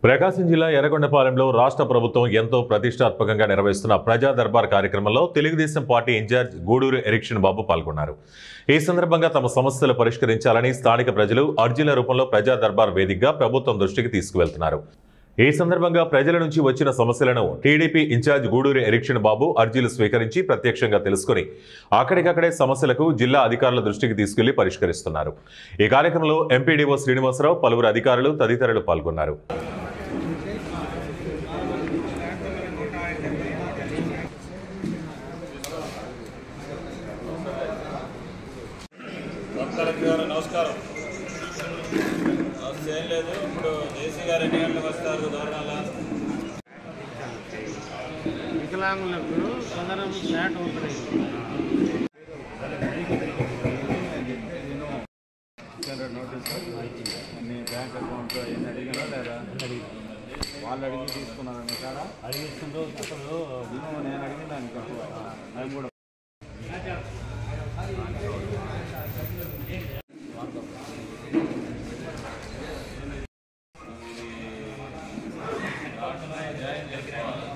ప్రకాశం జిల్లా ఎర్రగొండపాలెంలో రాష్ట్ర ప్రభుత్వం ఎంతో ప్రతిష్టాత్మకంగా నిర్వహిస్తున్న ప్రజా దర్బార్ కార్యక్రమంలో తెలుగుదేశం పార్టీ ఇన్ఛార్జ్ గూడూరు ఎరిక్షన్ బాబు పాల్గొన్నారు. ఈ సందర్భంగా తమ సమస్యలు పరిష్కరించాలని స్థానిక ప్రజలు అర్జీల రూపంలో ప్రజా దర్బార్ వేదికగా ప్రభుత్వం దృష్టికి తీసుకువెళ్తున్నారు. ఈ సందర్భంగా ప్రజల నుంచి వచ్చిన సమస్యలను టీడీపీ ఇన్ఛార్జ్ గూడూరు ఎరిక్షన్ బాబు అర్జీలు స్వీకరించి ప్రత్యక్షంగా తెలుసుకుని అక్కడికక్కడే సమస్యలకు జిల్లా అధికారుల దృష్టికి తీసుకెళ్లి పరిష్కరిస్తున్నారు. ఈ కార్యక్రమంలో ఎంపీడీఓ శ్రీనివాసరావు, పలువురు అధికారులు తదితరులు పాల్గొన్నారు. నమస్కారం. ఏం లేదు, ఇప్పుడు జేసీ గారు ఎన్ని గంటలకు వస్తారు? దూరాల వికలాంగులకు కొందరం ఫ్లాట్ అవుతున్నాయి. అన్ని బ్యాంక్ అకౌంట్ అవన్నీ అడిగినా లేదా? వాళ్ళు అడిగి తీసుకున్నారని కాదా? అడిగిస్తుందో అసలు నేను అడిగిన దానికి మేము కూడా జాయిన్ చేస్తాం.